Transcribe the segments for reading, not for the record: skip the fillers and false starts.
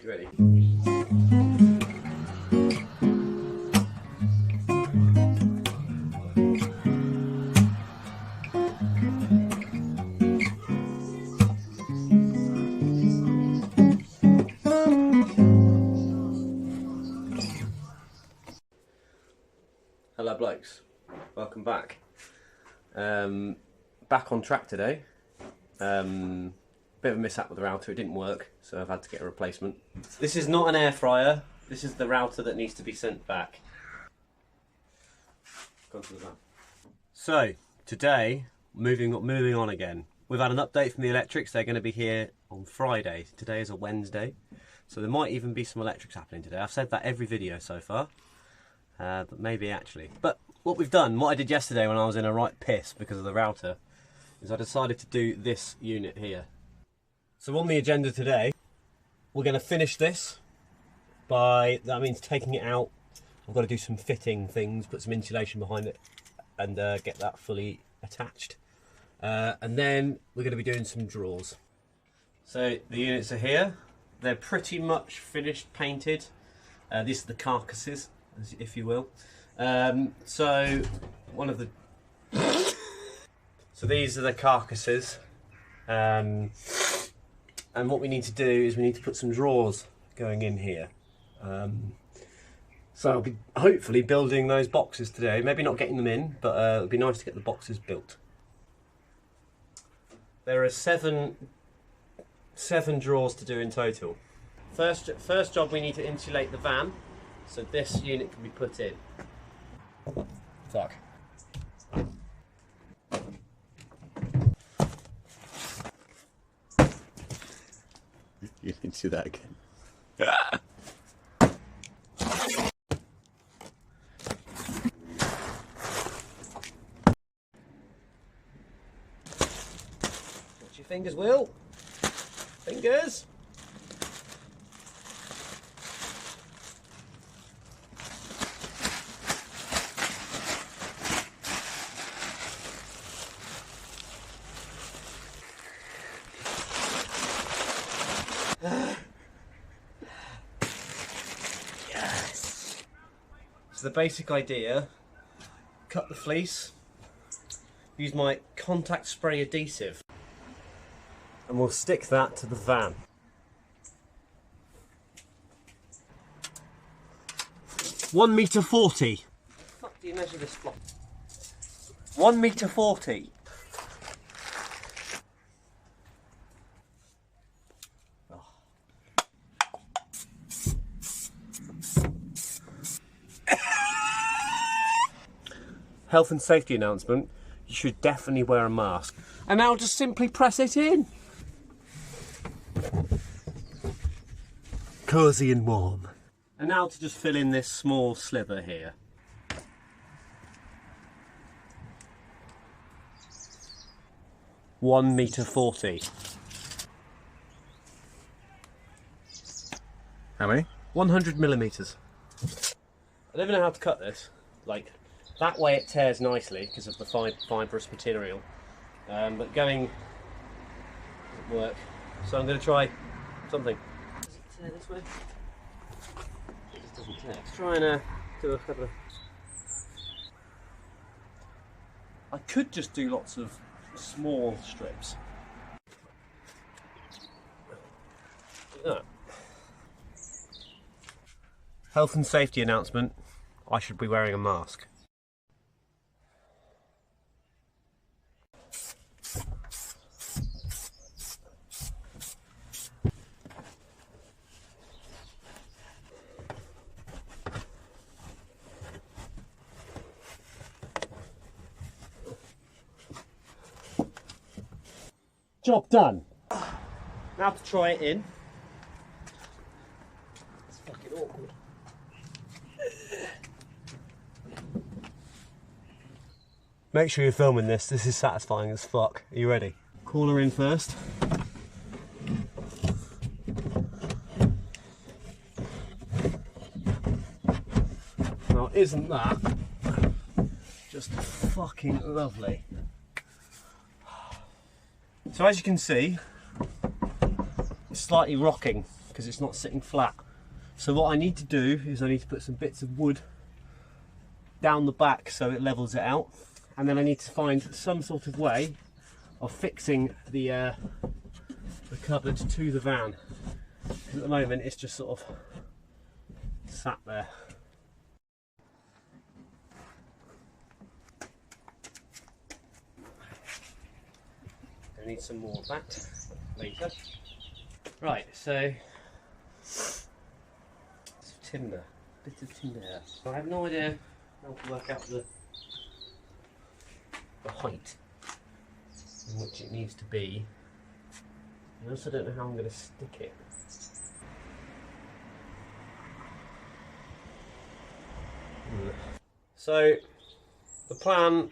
You ready? Hello blokes, welcome back. Back on track today. Bit of a mishap with the router, it didn't work, so I've had to get a replacement. This is not an air fryer, this is the router that needs to be sent back. Gone to the van. So, today, moving on again. We've had an update from the electrics, they're going to be here on Friday. Today is a Wednesday, so there might even be some electrics happening today. I've said that every video so far, but maybe actually. But what we've done, what I did yesterday when I was in a right piss because of the router, is I decided to do this unit here. So on the agenda today, we're going to finish this by, that means taking it out. I've got to do some fitting things, put some insulation behind it and get that fully attached. And then we're going to be doing some drawers. So the units are here. They're pretty much finished, painted. These are the carcasses, if you will. So one of the... So these are the carcasses. And what we need to do is we need to put some drawers going in here. So I'll be hopefully building those boxes today. Maybe not getting them in, but it'll be nice to get the boxes built. There are seven drawers to do in total. First job, we need to insulate the van, so this unit can be put in. Fuck. You need to do that again. Watch your fingers, Will. Fingers. Yes. So the basic idea, cut the fleece, use my contact spray adhesive, and we'll stick that to the van. £1.40 m. Fuck do you measure this block? £1.40 m. Health and safety announcement, you should definitely wear a mask. And now just simply press it in. Cosy and warm. And now to just fill in this small sliver here. £1.40 m. How many? 100mm. I don't even know how to cut this. Like, that way it tears nicely because of the fibrous material, but going doesn't work. So I'm going to try something. Does it tear this way? It just doesn't tear. Let's try and do a couple of... I could just do lots of small strips. Look at that. Health and safety announcement, I should be wearing a mask. Job done. Now to try it in. It's fucking awkward. Make sure you're filming this. This is satisfying as fuck. Are you ready? Call her in first. Now, isn't that just fucking lovely? So as you can see, it's slightly rocking because it's not sitting flat. So what I need to do is I need to put some bits of wood down the back so it levels it out, and then I need to find some sort of way of fixing the cupboard to the van. At the moment it's just sort of sat there. I need some more of that later. Right, so timber, bit of timber. So I have no idea how to work out the height in which it needs to be. I also don't know how I'm going to stick it. So the plan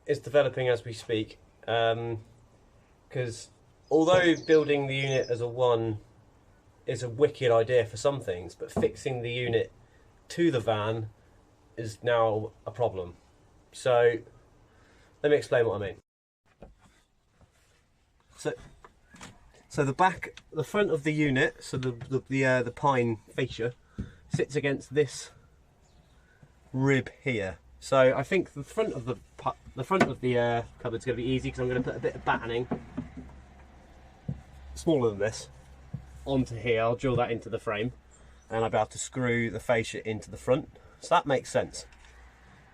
is developing as we speak, because although building the unit as a one is a wicked idea for some things, but fixing the unit to the van is now a problem. So let me explain what I mean. So the front of the unit, so the pine fascia sits against this rib here. So I think the front of the cupboard's going to be easy, because I'm going to put a bit of battening, smaller than this, onto here. I'll drill that into the frame, and I'll be able to screw the fascia into the front. So that makes sense.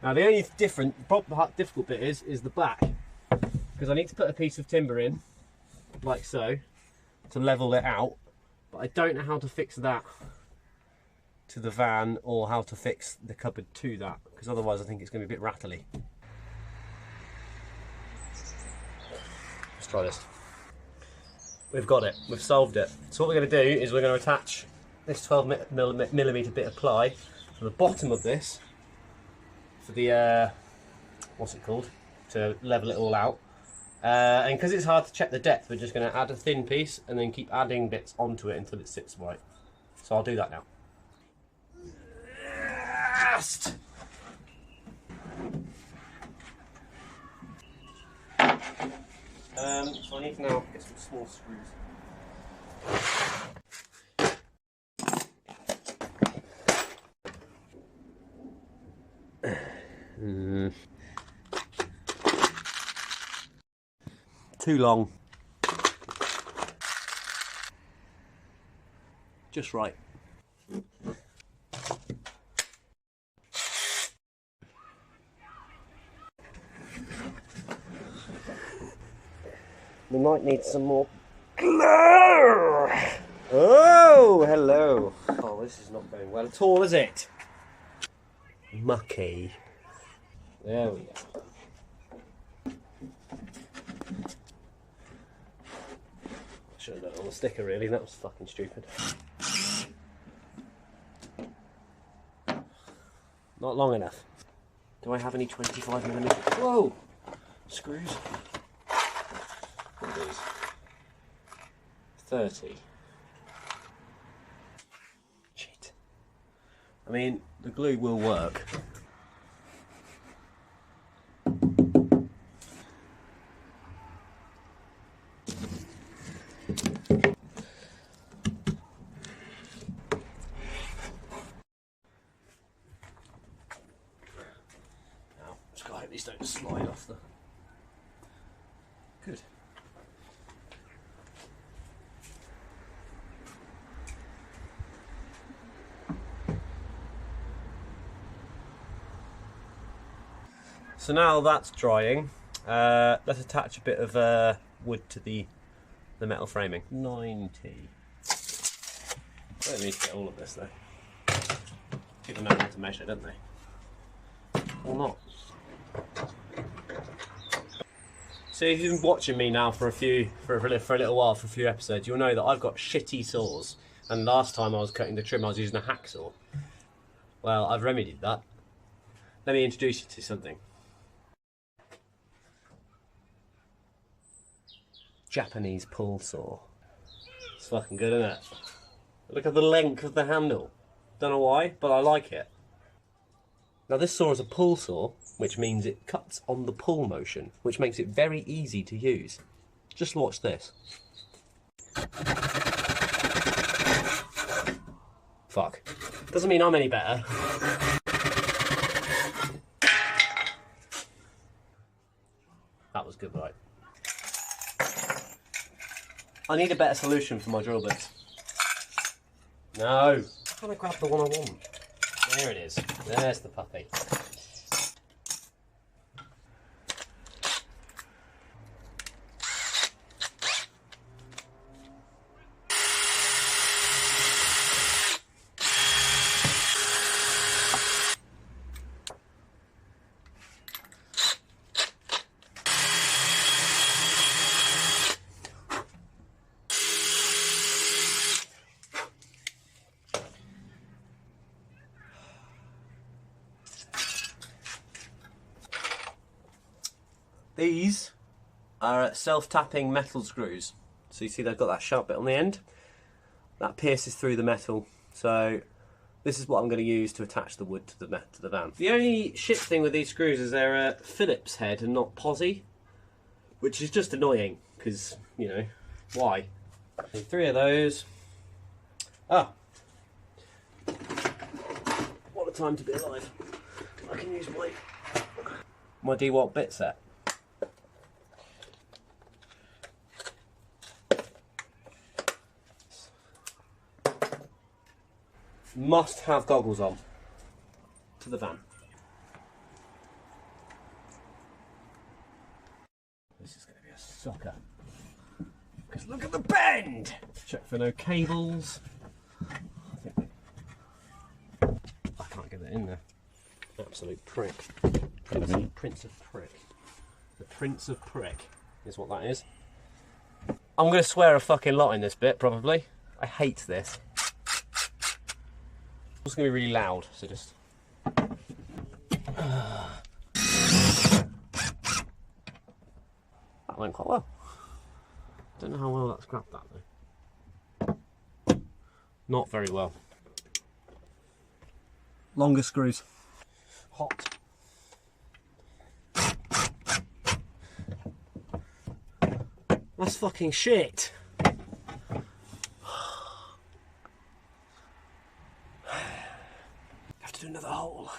Now the only difficult bit is the back, because I need to put a piece of timber in, like so, to level it out, but I don't know how to fix that to the van, or how to fix the cupboard to that, because otherwise I think it's going to be a bit rattly. Let's try this. We've got it, we've solved it. So what we're going to do is we're going to attach this 12mm bit of ply to the bottom of this for the, what's it called, to level it all out. And because it's hard to check the depth, we're just going to add a thin piece and then keep adding bits onto it until it sits right. So I'll do that now. So I need to now get some small screws. Too long. Just right. We might need some more glue. Oh, hello. Oh, this is not going well at all, is it? Mucky. There we go. Should have done it on the sticker, really. That was fucking stupid. Not long enough. Do I have any 25mm? Whoa! Screws. What are these? 30. Shit. I mean, the glue will work. Now, just gotta hope these don't slide off the... Good. So now that's drying, let's attach a bit of wood to the metal framing. 90. I don't need to get all of this though. People know how to measure, don't they? Or not. So if you've been watching me now for a little while, for a few episodes, you'll know that I've got shitty saws. And last time I was cutting the trim, I was using a hacksaw. Well, I've remedied that. Let me introduce you to something. Japanese pull saw. It's fucking good, isn't it? Look at the length of the handle. Don't know why, but I like it. Now this saw is a pull saw, which means it cuts on the pull motion, which makes it very easy to use. Just watch this. Fuck. Doesn't mean I'm any better. That was good, right? I need a better solution for my drill bits. No. How can I grab the one I want? There it is. There's the puppy. These are self-tapping metal screws. So you see they've got that sharp bit on the end. That pierces through the metal. So this is what I'm going to use to attach the wood to the van. The only shit thing with these screws is they're a Phillips head and not posi, which is just annoying because, you know, why? Need 3 of those. Ah! What a time to be alive. I can use my DeWalt bit set. Must have goggles on to the van. This is going to be a sucker. Because look at the bend! Check for no cables. I can't get it in there. Absolute prick. Prince of Prick. The Prince of Prick is what that is. I'm going to swear a fucking lot in this bit, probably. I hate this. It's going to be really loud, so just... That went quite well. Don't know how well that's grabbed that though. Not very well. Longer screws. Hot. That's fucking shit. Have to do another hole.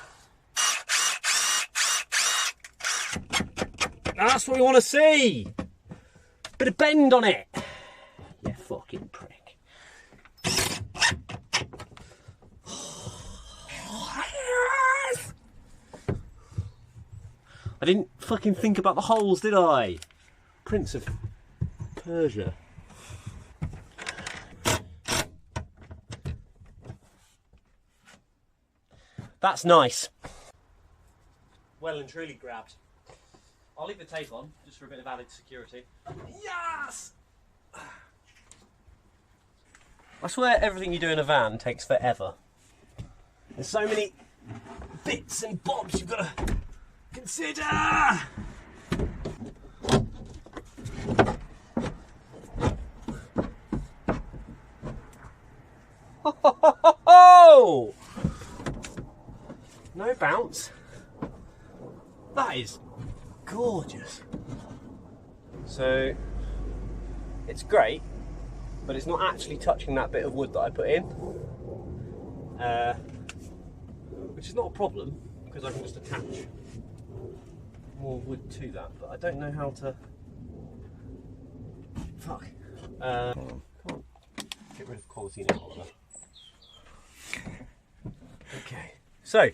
That's what we want to see. Bit of bend on it. You fucking prick. I didn't fucking think about the holes, did I? Prince of Persia. That's nice. Well and truly grabbed. I'll leave the tape on, just for a bit of added security. Yes! I swear everything you do in a van takes forever. There's so many bits and bobs you've got to consider! Ho, ho, ho, ho, ho! No bounce. That is gorgeous. So it's great, but it's not actually touching that bit of wood that I put in, which is not a problem because I can just attach more wood to that. But I don't know how to. Fuck. Come on. Get rid of quality now, Oliver. Okay. So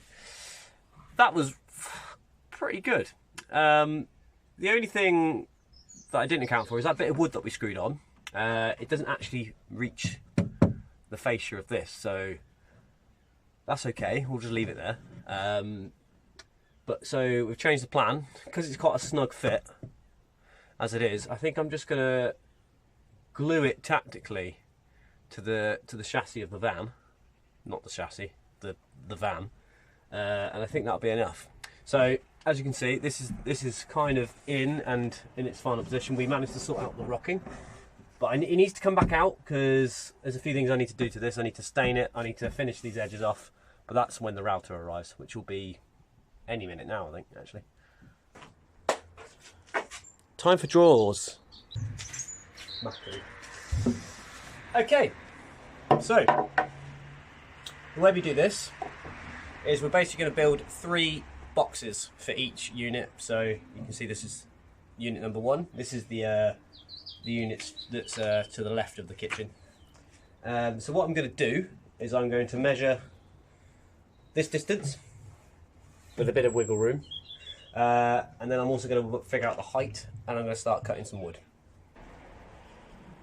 that was pretty good. The only thing that I didn't account for is that bit of wood that we screwed on. It doesn't actually reach the fascia of this, so that's okay. We'll just leave it there. But so we've changed the plan because it's quite a snug fit as it is. I think I'm just gonna glue it tactically to the chassis of the van, not the chassis, the van, and I think that'll be enough. So as you can see, this is kind of in its final position. We managed to sort out the rocking, but it needs to come back out because there's a few things I need to do to this. I need to stain it, I need to finish these edges off, but that's when the router arrives, which will be any minute now, I think, actually. Time for drawers. Okay, so The way we do this is we're basically going to build 3 boxes for each unit. So you can see this is unit number 1. This is the unit that's to the left of the kitchen. So what I'm going to do is I'm going to measure this distance with a bit of wiggle room, and then I'm also going to figure out the height, and I'm going to start cutting some wood.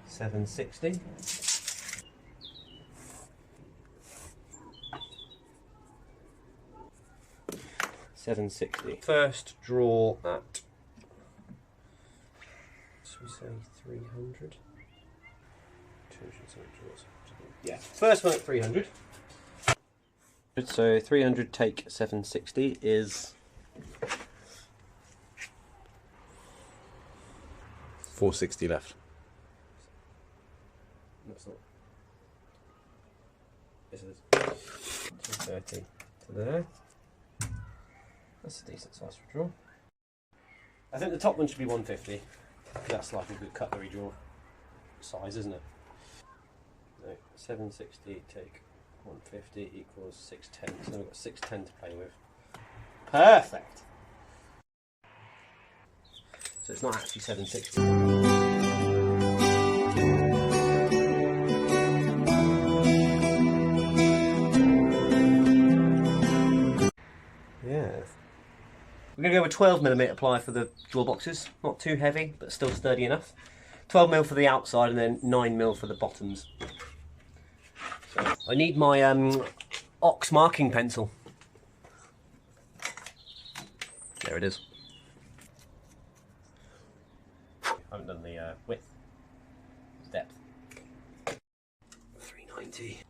760. First draw at, should we say 300? 200 draws. Yeah, first one at 300. So 300 take 760 is 460 left. That's not. This is 230 to there. That's a decent size for a draw. I think the top one should be 150. That's like a good cutlery draw size, isn't it? No, 760 take 150 equals 610. So we've got 610 to play with. Perfect! So it's not actually 760. Yeah. We're going to go with 12mm ply for the draw boxes. Not too heavy, but still sturdy enough. 12mm for the outside and then 9mm for the bottoms. So I need my ox marking pencil. There it is. I haven't done the width. Depth. 390.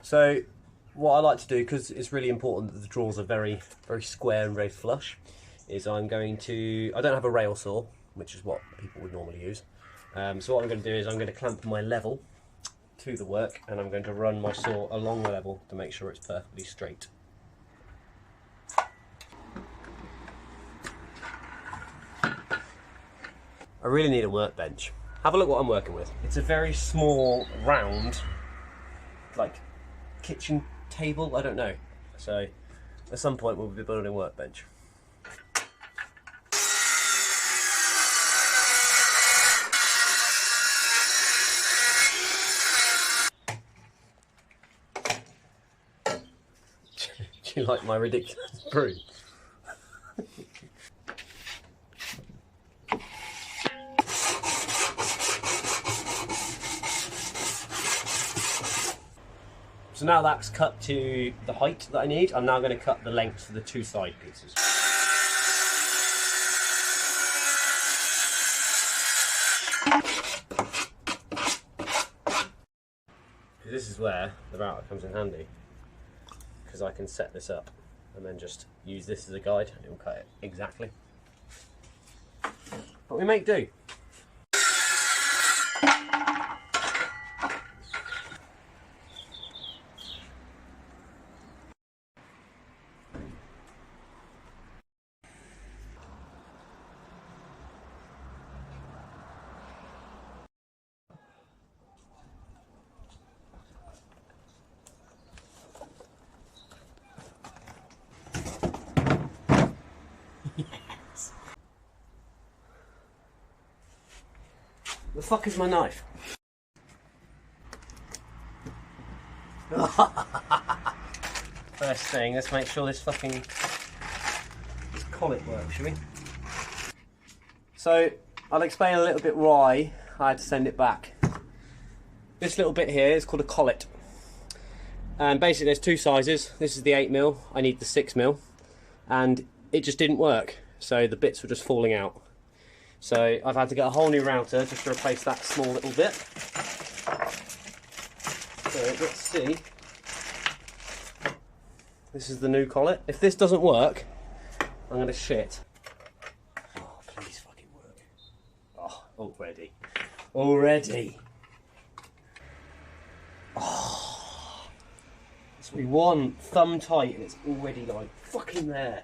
So what I like to do, because it's really important that the drawers are very square and very flush, is I don't have a rail saw, which is what people would normally use. So what I'm going to do is I'm going to clamp my level to the work, and I'm going to run my saw along the level to make sure it's perfectly straight. I really need a workbench. Have a look what I'm working with. It's a very small, round, like, kitchen table, I don't know. So, at some point we'll be building a workbench. Do you like my ridiculous brew? So now that's cut to the height that I need, I'm now going to cut the length for the 2 side pieces. This is where the router comes in handy, because I can set this up and then just use this as a guide and it will cut it exactly. But we make do. Yes. The fuck is my knife? First thing, let's make sure this collet works, shall we? So, I'll explain a little bit why I had to send it back. This little bit here is called a collet. And basically there's 2 sizes. This is the 8mm, I need the 6mm. And it just didn't work. So the bits were just falling out. So I've had to get a whole new router just to replace that small little bit. So let's see. This is the new collet. If this doesn't work, I'm going to shit. Oh, please fucking work. Oh, already. Already. Oh. It's literally one thumb tight and it's already like fucking there.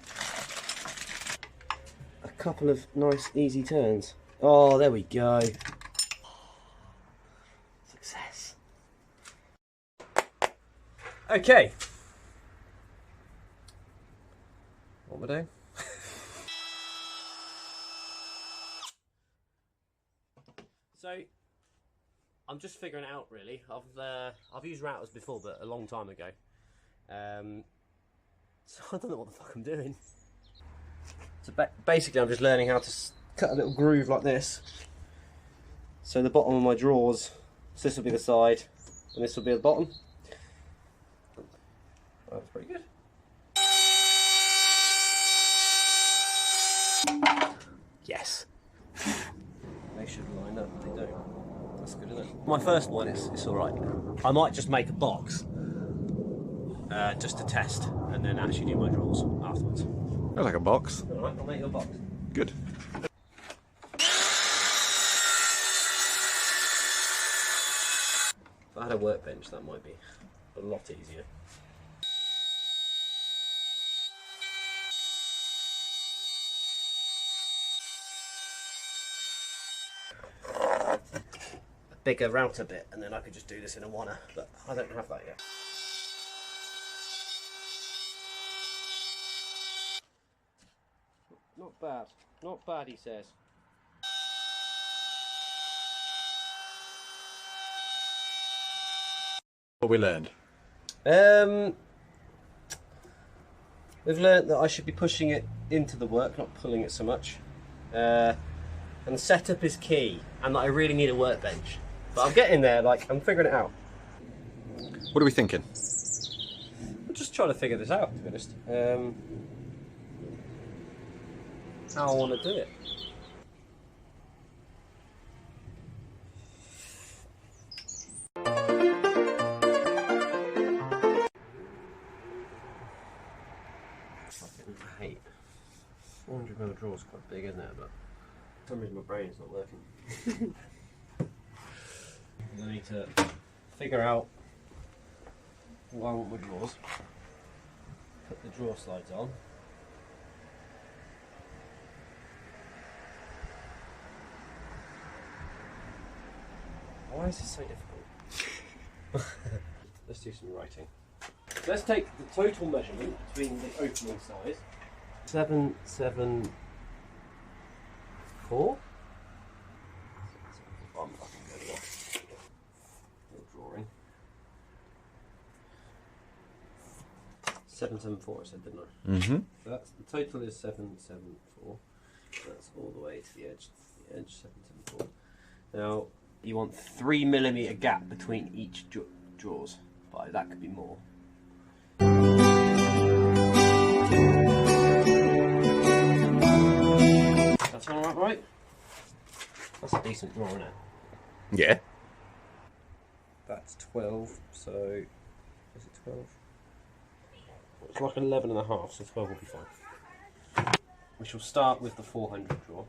A couple of nice easy turns. Oh, there we go. Success. Okay. What am I doing? So, I'm just figuring it out really. I've used routers before, but a long time ago. So I don't know what the fuck I'm doing. So basically, I'm just learning how to cut a little groove like this. So the bottom of my drawers, so this will be the side, and this will be the bottom. Oh, that's pretty good. Yes. They should line up, they don't. That's good, isn't it? My first one, it's alright. I might just make a box, just to test, and then actually do my drawers afterwards. Looks like a box. Alright, I'll make you a box. Good. If I had a workbench, that might be a lot easier. Bigger router bit, and then I could just do this in a wanna, but I don't have that yet. Not bad, not bad, he says. What we learned. We've learnt that I should be pushing it into the work, not pulling it so much. And the setup is key, and that I really need a workbench. But I'm getting there, like, I'm figuring it out. What are we thinking? I'm just trying to figure this out, to be honest. How I want to do it. I hate 400mm draw is quite big, isn't it? But for some reason my brain is not working. I need to figure out what I want my drawers. Put the drawer slides on. Why is this so difficult? Let's do some writing. Let's take the total measurement between the opening size. 774. I'm fucking good at that. Drawing. 774, I said, didn't I? Mm-hmm. So that's the total is 774. That's all the way to the edge. 774. Now you want 3mm gap between each drawers, but that could be more. That's all right? That's a decent drawer, isn't it? Yeah. That's 12, so is it 12? It's like 11 and a half, so 12 will be fine. We shall start with the 400 drawer.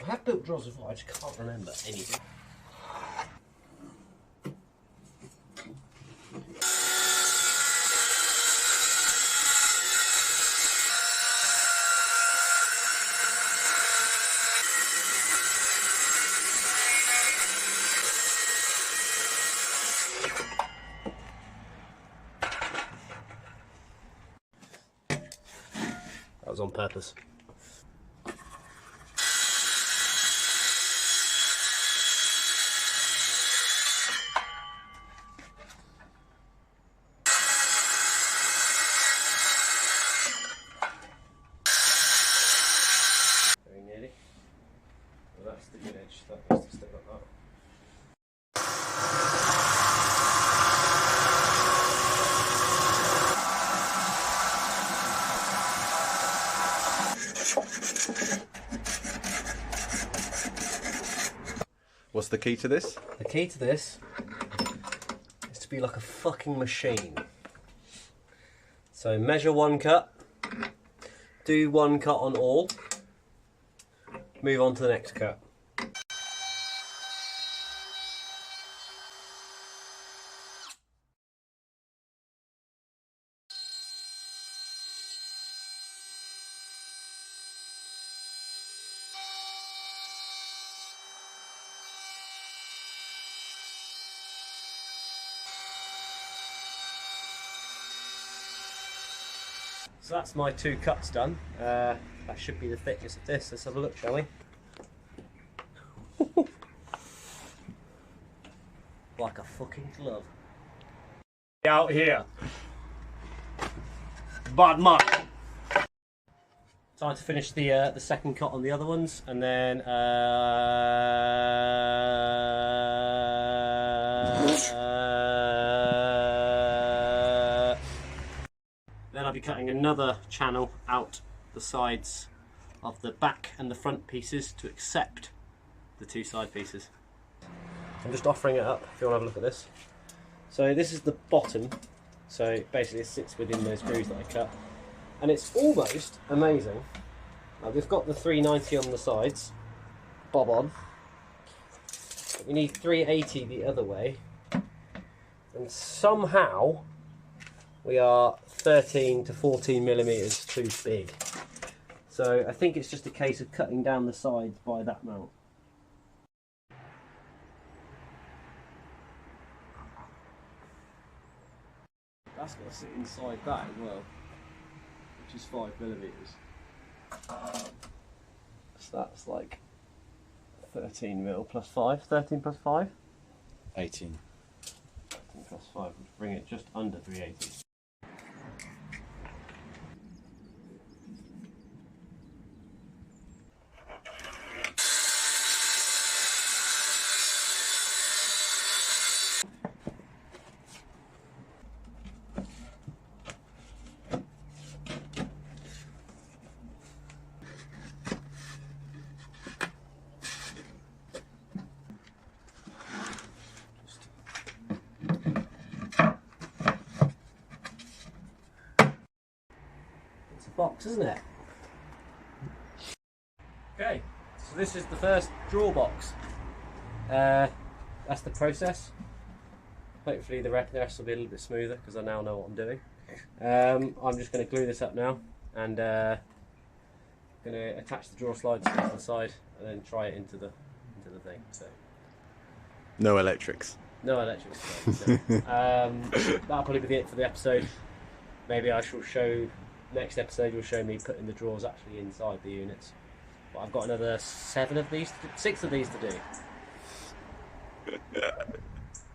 I have built drawers before, I just can't remember anything. That was on purpose. Very nearly. Well, that's the good edge. That needs to stay like that. What's the key to this? The key to this is to be like a fucking machine. So measure one cut, do one cut on all, move on to the next cut. So that's my 2 cuts done. That should be the thickness of this. Let's have a look, shall we? Like a fucking glove. Out here. Bad much. Time to finish the second cut on the other ones, and then then I'll be cutting another channel out the sides of the back and the front pieces to accept the 2 side pieces. I'm just offering it up if you want to have a look at this. So this is the bottom, so basically it sits within those grooves that I cut, and it's almost amazing. Now we've got the 390 on the sides, bob on, but we need 380 the other way, and somehow we are 13 to 14 millimeters too big. So I think it's just a case of cutting down the sides by that amount. That's got to sit inside that as well, which is 5 millimeters. So that's like 13 mil plus 5. 13 plus 5? 18. 13 plus 5 would bring it just under 380. Box, isn't it? Okay, so this is the first drawer box. That's the process. Hopefully the rest will be a little bit smoother because I now know what I'm doing. I'm just going to glue this up now and going to attach the drawer slides to the side and then try it into the thing. So No electrics. no electrics. So, that'll probably be it for the episode. Maybe I shall show. Next episode will show me putting the drawers actually inside the units. But I've got another 6 of these to do.